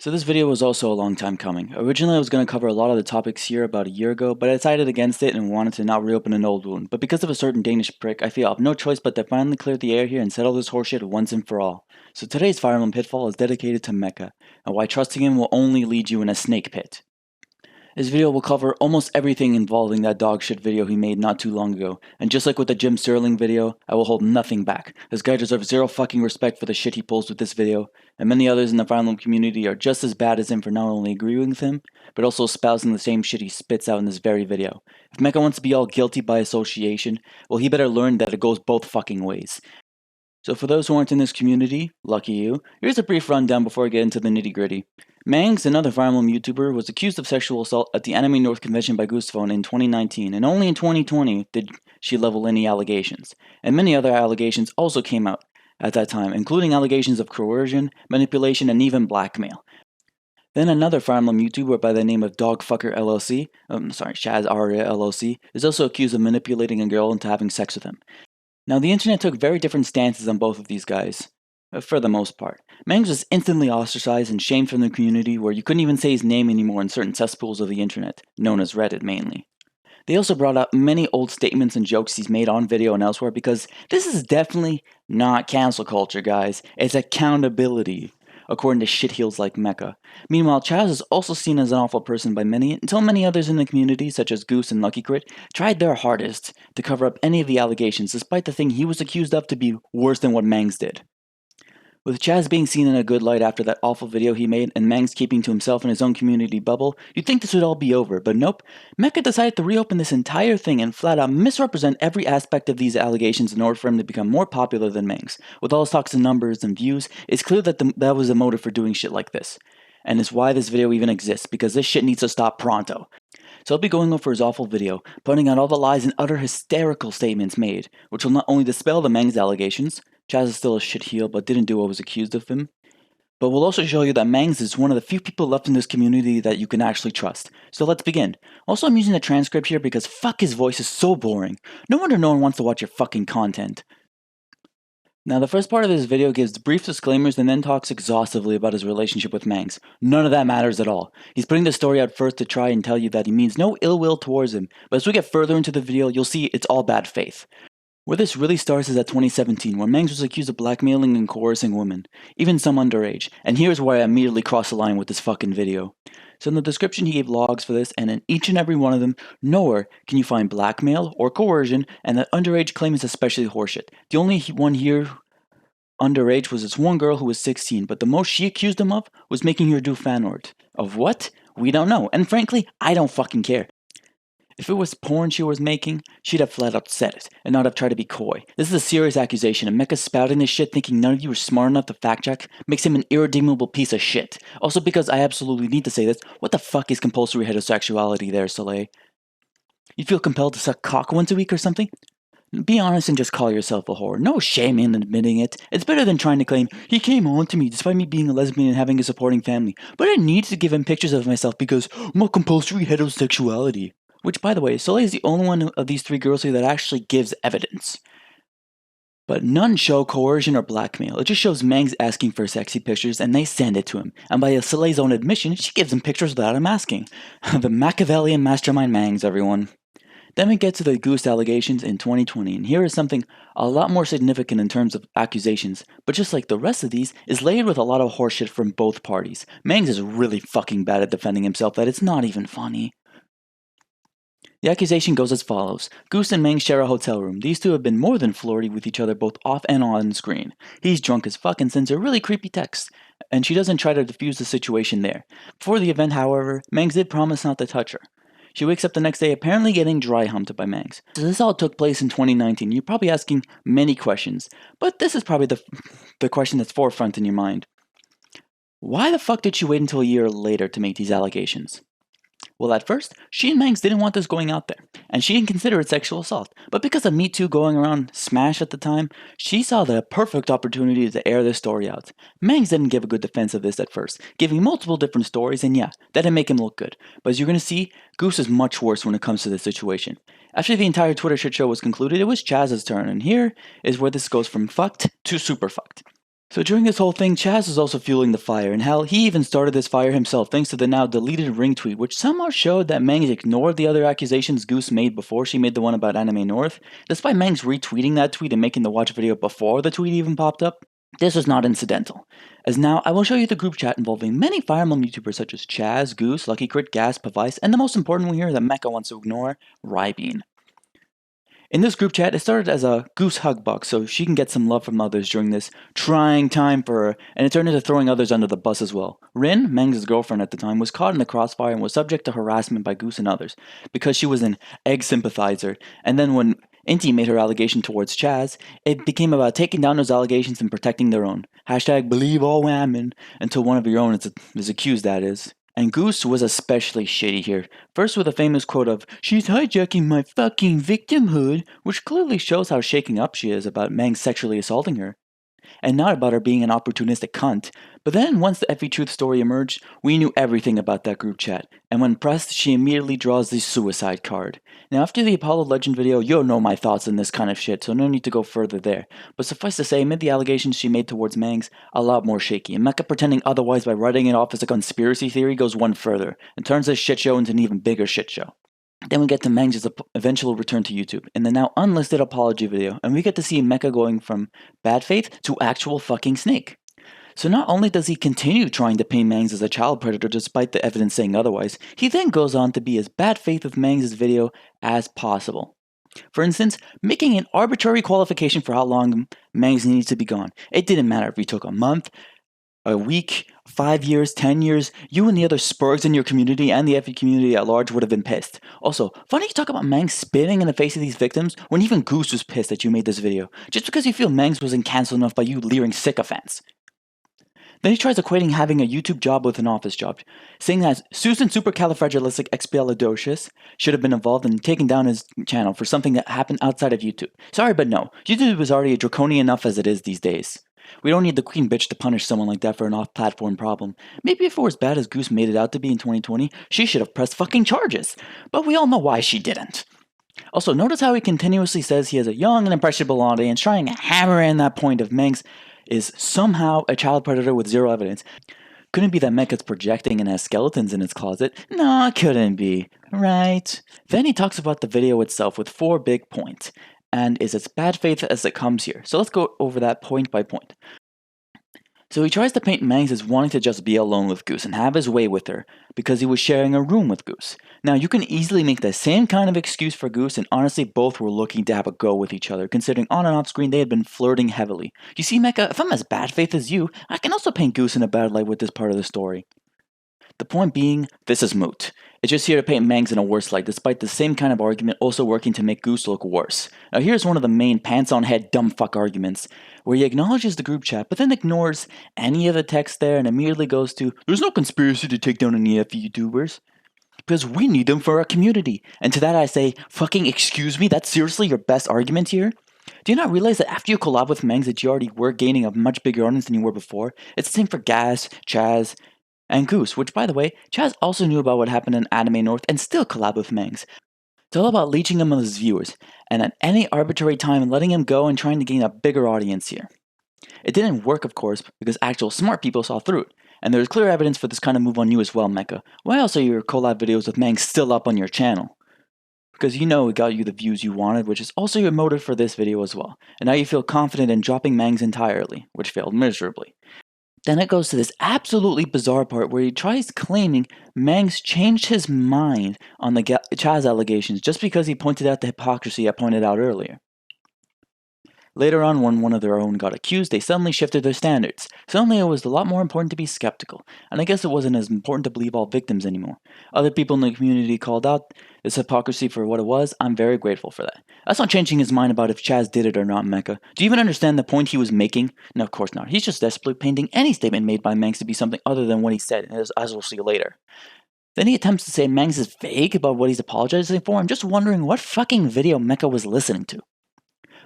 So this video was also a long time coming. Originally I was going to cover a lot of the topics here about a year ago, but I decided against it and wanted to not reopen an old wound. But because of a certain Danish prick, I feel I have no choice but to finally clear the air here and settle this horseshit once and for all. So today's Fire Emblem Pitfall is dedicated to Mecca, and why trusting him will only lead you in a snake pit. This video will cover almost everything involving that dog shit video he made not too long ago, and just like with the Jim Sterling video, I will hold nothing back. This guy deserves zero fucking respect for the shit he pulls with this video, and many others in the Fire Emblem community are just as bad as him for not only agreeing with him, but also espousing the same shit he spits out in this very video. If Mecca wants to be all guilty by association, well he better learn that it goes both fucking ways. So for those who aren't in this community, lucky you, here's a brief rundown before I get into the nitty gritty. Mangs, another Fire Emblem YouTuber, was accused of sexual assault at the Anime North convention by Goose in 2019, and only in 2020 did she level any allegations. And many other allegations also came out at that time, including allegations of coercion, manipulation, and even blackmail. Then another Fire Emblem YouTuber by the name of Dogfucker LLC, Shaz Aria LLC, is also accused of manipulating a girl into having sex with him. Now the internet took very different stances on both of these guys, for the most part. Mangs was instantly ostracized and shamed from the community where you couldn't even say his name anymore in certain cesspools of the internet, known as Reddit mainly. They also brought up many old statements and jokes he's made on video and elsewhere because this is definitely not cancel culture, guys. It's accountability, according to shitheels like Mecca. Meanwhile, Chaz is also seen as an awful person by many, until many others in the community, such as Goose and Lucky Crit, tried their hardest to cover up any of the allegations, despite the thing he was accused of to be worse than what Mangs did. With Chaz being seen in a good light after that awful video he made, and Mangs keeping to himself in his own community bubble, you'd think this would all be over, but nope. Mecca decided to reopen this entire thing and flat out misrepresent every aspect of these allegations in order for him to become more popular than Mangs. With all his talks and numbers and views, it's clear that that was the motive for doing shit like this. And it's why this video even exists, because this shit needs to stop pronto. So I'll be going over his awful video, pointing out all the lies and utter hysterical statements made, which will not only dispel the Mangs allegations, Chaz is still a shitheel but didn't do what was accused of him, but we'll also show you that Mangs is one of the few people left in this community that you can actually trust. So let's begin. Also, I'm using the transcript here because fuck, his voice is so boring. No wonder no one wants to watch your fucking content. Now, the first part of this video gives brief disclaimers and then talks exhaustively about his relationship with Mangs. None of that matters at all. He's putting the story out first to try and tell you that he means no ill will towards him, but as we get further into the video, you'll see it's all bad faith. Where this really starts is at 2017, where Mangs was accused of blackmailing and coercing women, even some underage, and here's where I immediately crossed the line with this fucking video. So in the description he gave logs for this, and in each and every one of them, nowhere can you find blackmail or coercion, and that underage claim is especially horseshit. The only one here underage was this one girl who was 16, but the most she accused him of was making her do fan art. Of what? We don't know, and frankly, I don't fucking care. If it was porn she was making, she'd have flat out said it, and not have tried to be coy. This is a serious accusation, and Mecca spouting this shit thinking none of you are smart enough to fact check makes him an irredeemable piece of shit. Also because I absolutely need to say this, what the fuck is compulsory heterosexuality there, Soleil? You'd feel compelled to suck cock once a week or something? Be honest and just call yourself a whore. No shame in admitting it. It's better than trying to claim, he came on to me despite me being a lesbian and having a supporting family, but I need to give him pictures of myself because I'm a compulsory heterosexuality. Which, by the way, Soleil is the only one of these three girls here that actually gives evidence. But none show coercion or blackmail. It just shows Mangs asking for sexy pictures and they send it to him. And by Soleil's own admission, she gives him pictures without him asking. The Machiavellian mastermind Mangs, everyone. Then we get to the Goose allegations in 2020, and here is something a lot more significant in terms of accusations, but just like the rest of these, is layered with a lot of horseshit from both parties. Mangs is really fucking bad at defending himself that it's not even funny. The accusation goes as follows. Goose and Mangs share a hotel room. These two have been more than flirty with each other both off and on screen. He's drunk as fuck and sends her really creepy texts, and she doesn't try to defuse the situation there. Before the event, however, Mangs did promise not to touch her. She wakes up the next day apparently getting dry humped by Mangs. So this all took place in 2019. You're probably asking many questions, but this is probably the question that's forefront in your mind. Why the fuck did she wait until a year later to make these allegations? Well, at first, she and Mangs didn't want this going out there, and she didn't consider it sexual assault. But because of Me Too going around smash at the time, she saw the perfect opportunity to air this story out. Mangs didn't give a good defense of this at first, giving multiple different stories, and yeah, that didn't make him look good. But as you're going to see, Goose is much worse when it comes to this situation. After the entire Twitter shit show was concluded, it was Chaz's turn, and here is where this goes from fucked to super fucked. So during this whole thing, Chaz was also fueling the fire, and hell, he even started this fire himself thanks to the now deleted ring tweet, which somehow showed that Mangs ignored the other accusations Goose made before she made the one about Anime North. Despite Mangs retweeting that tweet and making the watch video before the tweet even popped up, this was not incidental. As now, I will show you the group chat involving many Fire Emblem YouTubers such as Chaz, Goose, Lucky Crit, Gas, Pavice, and the most important one here that Mecca wants to ignore, Rybean. In this group chat, it started as a Goose hug box so she can get some love from others during this trying time for her, and it turned into throwing others under the bus as well. Rin, Mangs' girlfriend at the time, was caught in the crossfire and was subject to harassment by Goose and others because she was an egg sympathizer, and then when Inti made her allegation towards Chaz, it became about taking down those allegations and protecting their own. Hashtag believe all women until one of your own is accused, that is. And Goose was especially shitty here. First with a famous quote of, "She's hijacking my fucking victimhood," which clearly shows how shaken up she is about Mangs sexually assaulting her. And not about her being an opportunistic cunt. But then, once the Effie Truth story emerged, we knew everything about that group chat. And when pressed, she immediately draws the suicide card. Now, after the Apollo Legend video, you'll know my thoughts on this kind of shit, so no need to go further there. But suffice to say, amid the allegations she made towards Mangs, a lot more shaky. And Mecca pretending otherwise by writing it off as a conspiracy theory goes one further, and turns this shit show into an even bigger shit show. Then we get to Mangs' eventual return to YouTube in the now unlisted apology video, and we get to see Mecca going from bad faith to actual fucking snake. So not only does he continue trying to paint Mangs as a child predator despite the evidence saying otherwise, he then goes on to be as bad faith with Mangs' video as possible. For instance, making an arbitrary qualification for how long Mangs needs to be gone. It didn't matter if he took a month, a week, 5 years, 10 years, you and the other spurgs in your community and the FE community at large would have been pissed. Also, funny you talk about Mangs spitting in the face of these victims when even Goose was pissed that you made this video, just because you feel Mangs wasn't cancelled enough by you leering sycophants. Then he tries equating having a YouTube job with an office job, saying that Susan Supercalifragilisticexpialidocious should have been involved in taking down his channel for something that happened outside of YouTube. Sorry, but no. YouTube is already draconian enough as it is these days. We don't need the queen bitch to punish someone like that for an off-platform problem. Maybe if it were as bad as Goose made it out to be in 2020, she should have pressed fucking charges. But we all know why she didn't. Also, notice how he continuously says he has a young and impressionable audience, trying to hammer in that point of Mangs is somehow a child predator with zero evidence. Couldn't be that Mecca's projecting and has skeletons in its closet. No, it couldn't be. Right? Then he talks about the video itself with 4 big points, and is as bad faith as it comes here. So let's go over that point by point. So he tries to paint Mangs as wanting to just be alone with Goose and have his way with her because he was sharing a room with Goose. Now you can easily make the same kind of excuse for Goose, and honestly both were looking to have a go with each other, considering on and off screen they had been flirting heavily. You see, Mecca, if I'm as bad faith as you, I can also paint Goose in a bad light with this part of the story. The point being, this is moot. It's just here to paint Mangs in a worse light, despite the same kind of argument also working to make Goose look worse. Now here's one of the main pants-on-head dumb fuck arguments, where he acknowledges the group chat, but then ignores any of the text there and immediately goes to, "There's no conspiracy to take down any FE YouTubers, because we need them for our community." And to that I say, fucking excuse me, that's seriously your best argument here? Do you not realize that after you collab with Mangs that you already were gaining a much bigger audience than you were before? It's the same for Gas, Chaz, and Goose, which by the way, Chaz also knew about what happened in Anime North and still collabed with Mangs. It's all about leeching him on his viewers, and at any arbitrary time letting him go and trying to gain a bigger audience here. It didn't work, of course, because actual smart people saw through it, and there's clear evidence for this kind of move on you as well, Mecca. Why else are your collab videos with Mangs still up on your channel? Because you know it got you the views you wanted, which is also your motive for this video as well, and now you feel confident in dropping Mangs entirely, which failed miserably. Then it goes to this absolutely bizarre part where he tries claiming Mangs changed his mind on the Chaz allegations just because he pointed out the hypocrisy I pointed out earlier. Later on, when one of their own got accused, they suddenly shifted their standards. Suddenly it was a lot more important to be skeptical, and I guess it wasn't as important to believe all victims anymore. Other people in the community called out this hypocrisy for what it was. I'm very grateful for that. That's not changing his mind about if Chaz did it or not, Mecca. Do you even understand the point he was making? No, of course not. He's just desperately painting any statement made by Mangs to be something other than what he said, as we'll see later. Then he attempts to say Mangs is vague about what he's apologizing for. I'm just wondering what fucking video Mecca was listening to.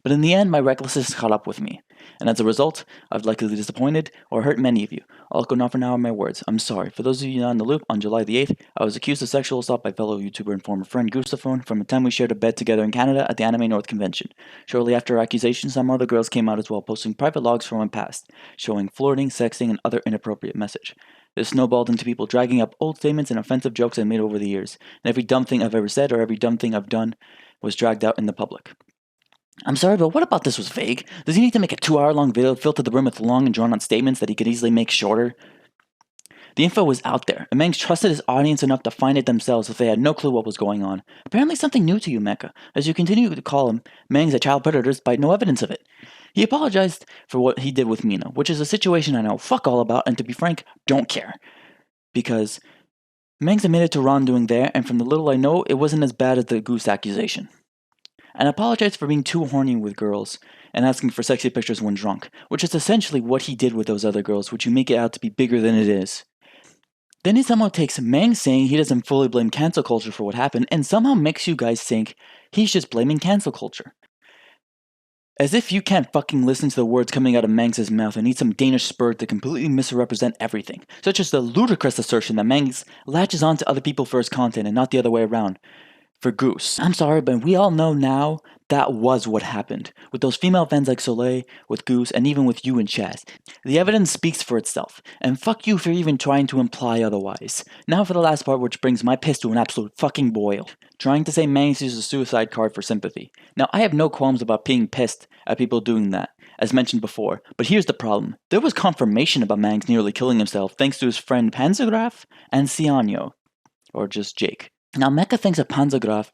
But in the end, my recklessness caught up with me. And as a result, I've likely disappointed or hurt many of you. I'll go not for now on my words. I'm sorry. For those of you not in the loop, on July the 8th, I was accused of sexual assault by fellow YouTuber and former friend Goose from a time we shared a bed together in Canada at the Anime North Convention. Shortly after our accusation, some other girls came out as well, posting private logs from my past, showing flirting, sexting, and other inappropriate message. This snowballed into people dragging up old statements and offensive jokes I made over the years, and every dumb thing I've ever said or every dumb thing I've done was dragged out in the public. I'm sorry, but what about this was vague? Does he need to make a 2-hour-long video filled to the brim with long and drawn-out statements that he could easily make shorter? The info was out there, and Mangs trusted his audience enough to find it themselves if they had no clue what was going on. Apparently something new to you, Mecca, as you continue to call him Mangs a child predator despite no evidence of it. He apologized for what he did with Mina, which is a situation I know fuck all about, and to be frank, don't care. Because Mangs admitted to wrongdoing there, and from the little I know, it wasn't as bad as the Goose accusation. And apologized for being too horny with girls and asking for sexy pictures when drunk, which is essentially what he did with those other girls, which you make it out to be bigger than it is. Then he somehow takes Mangs saying he doesn't fully blame cancel culture for what happened and somehow makes you guys think he's just blaming cancel culture. As if you can't fucking listen to the words coming out of Mangs' mouth and need some Danish spurt to completely misrepresent everything, such as the ludicrous assertion that Mangs latches on to other people for his content and not the other way around. For Goose. I'm sorry, but we all know now that was what happened. With those female fans like Soleil, with Goose, and even with you and Chaz. The evidence speaks for itself, and fuck you for even trying to imply otherwise. Now for the last part, which brings my piss to an absolute fucking boil. Trying to say Mangs uses a suicide card for sympathy. Now I have no qualms about being pissed at people doing that, as mentioned before, but here's the problem. There was confirmation about Mangs nearly killing himself thanks to his friend Panzergraf and Cianio, or just Jake. Now, Mecca thinks of Panzergraf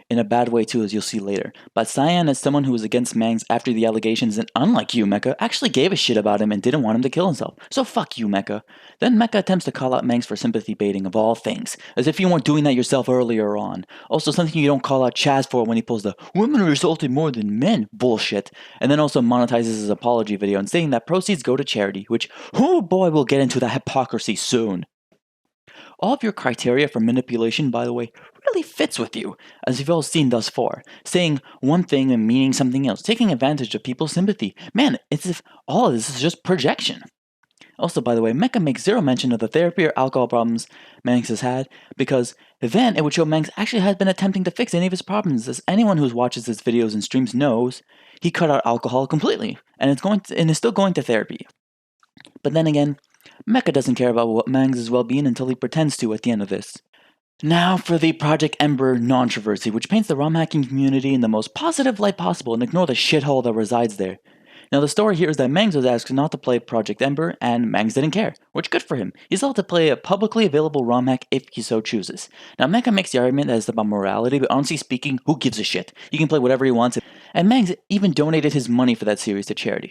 in a bad way too, as you'll see later, but Cyan, as someone who was against Mangs after the allegations and unlike you, Mecca, actually gave a shit about him and didn't want him to kill himself. So fuck you, Mecca. Then Mecca attempts to call out Mangs for sympathy baiting of all things, as if you weren't doing that yourself earlier on. Also something you don't call out Chaz for when he pulls the "women are assaulted more than men" bullshit, and then also monetizes his apology video and saying that proceeds go to charity, which, oh boy, we'll get into that hypocrisy soon. All of your criteria for manipulation, by the way, really fits with you, as you've all seen thus far. Saying one thing and meaning something else, taking advantage of people's sympathy. Man, it's as if all of this is just projection. Also, by the way, Mecca makes zero mention of the therapy or alcohol problems Mangs has had, because then it would show Mangs actually has been attempting to fix any of his problems. As anyone who watches his videos and streams knows, he cut out alcohol completely, and is still going to therapy. But then again, Mecca doesn't care about Mangs' well-being until he pretends to at the end of this. Now for the Project Ember controversy, which paints the ROM hacking community in the most positive light possible and ignore the shithole that resides there. Now the story here is that Mangs was asked not to play Project Ember, and Mangs didn't care, which good for him. He's allowed to play a publicly available ROM hack if he so chooses. Now Mecca makes the argument that it's about morality, but honestly speaking, who gives a shit? He can play whatever he wants, and Mangs even donated his money for that series to charity.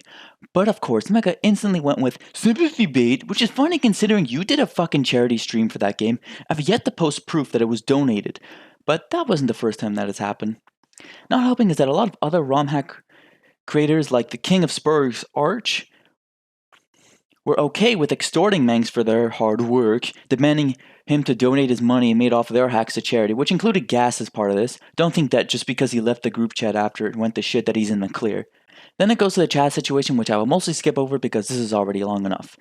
But of course, Mecca instantly went with sympathy bait, which is funny considering you did a fucking charity stream for that game. I've yet to post proof that it was donated, but that wasn't the first time that has happened. Not helping is that a lot of other ROM hack creators like the King of Spurs, Arch, were okay with extorting Mangs for their hard work, demanding him to donate his money made off their hacks to charity, which included Gas as part of this. Don't think that just because he left the group chat after it went to shit that he's in the clear. Then it goes to the chat situation, which I will mostly skip over because this is already long enough.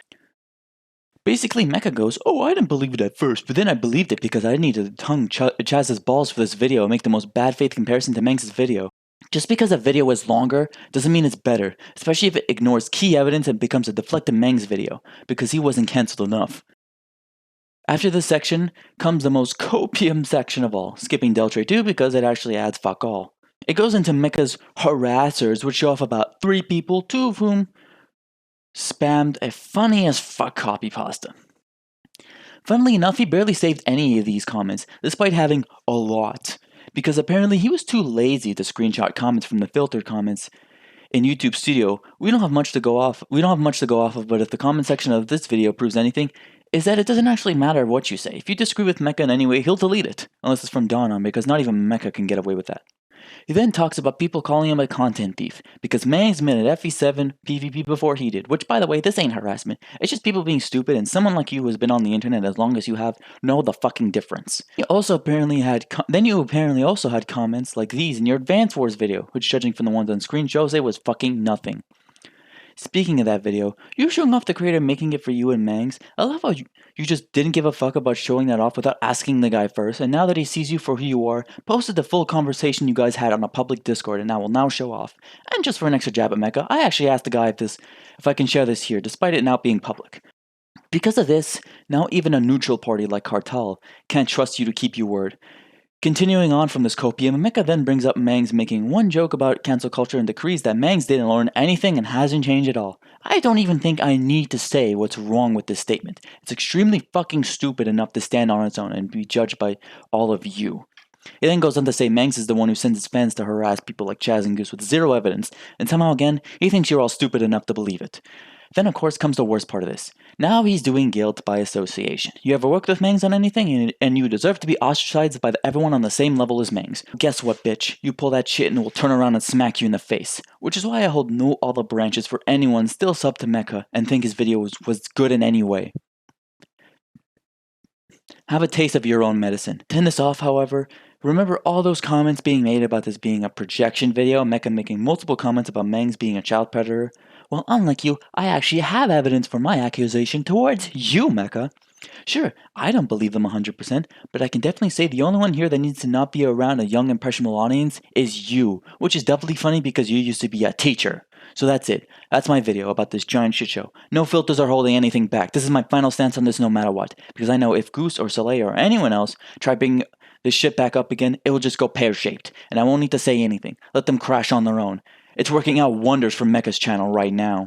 Basically, Mecca goes, "Oh, I didn't believe it at first, but then I believed it because I needed to tongue Chaz's balls for this video and make the most bad faith comparison to Mangs' video. Just because a video is longer doesn't mean it's better, especially if it ignores key evidence and becomes a deflected Mangs video, because he wasn't cancelled enough." After this section comes the most copium section of all, skipping Deltray 2 because it actually adds fuck all. It goes into Mecca's harassers, which show off about 3 people, 2 of whom spammed a funny as fuck copy pasta. Funnily enough, he barely saved any of these comments, despite having a lot, because apparently he was too lazy to screenshot comments from the filtered comments in YouTube Studio. We don't have much to go off of, but if the comment section of this video proves anything, is that it doesn't actually matter what you say. If you disagree with Mecca in any way, he'll delete it, unless it's from Dawn on, because not even Mecca can get away with that. He then talks about people calling him a content thief because Mangs made an FE7 PvP before he did, which by the way, this ain't harassment. It's just people being stupid and someone like you who has been on the internet as long as you have know the fucking difference. You apparently also had comments like these in your Advance Wars video, which judging from the ones on screen shows it was fucking nothing. Speaking of that video, you showing off the creator making it for you and Mangs. I love how you just didn't give a fuck about showing that off without asking the guy first, and now that he sees you for who you are, posted the full conversation you guys had on a public Discord and will now show off. And just for an extra jab at Mecca, I actually asked the guy if I can share this here, despite it not being public. Because of this, now even a neutral party like Cartel can't trust you to keep your word. Continuing on from this copium, Mecca then brings up Mangs making one joke about cancel culture and decrees that Mangs didn't learn anything and hasn't changed at all. I don't even think I need to say what's wrong with this statement. It's extremely fucking stupid enough to stand on its own and be judged by all of you. It then goes on to say Mangs is the one who sends his fans to harass people like Chaz and Goose with zero evidence, and somehow again, he thinks you're all stupid enough to believe it. Then of course comes the worst part of this. Now he's doing guilt by association. You ever worked with Mangs on anything and you deserve to be ostracized by everyone on the same level as Mangs. Guess what, bitch? You pull that shit and we'll turn around and smack you in the face. Which is why I hold no olive branches for anyone still sub to Mecca and think his video was good in any way. Have a taste of your own medicine. To end this off, however, remember all those comments being made about this being a projection video, Mecca making multiple comments about Mangs being a child predator? Well, unlike you, I actually have evidence for my accusation towards you, Mecca. Sure, I don't believe them 100%, but I can definitely say the only one here that needs to not be around a young impressionable audience is you, which is definitely funny because you used to be a teacher. So that's it. That's my video about this giant shit show. No filters are holding anything back. This is my final stance on this no matter what, because I know if Goose or Soleil or anyone else try bringing this shit back up again, it will just go pear-shaped, and I won't need to say anything. Let them crash on their own. It's working out wonders for Mecca's channel right now.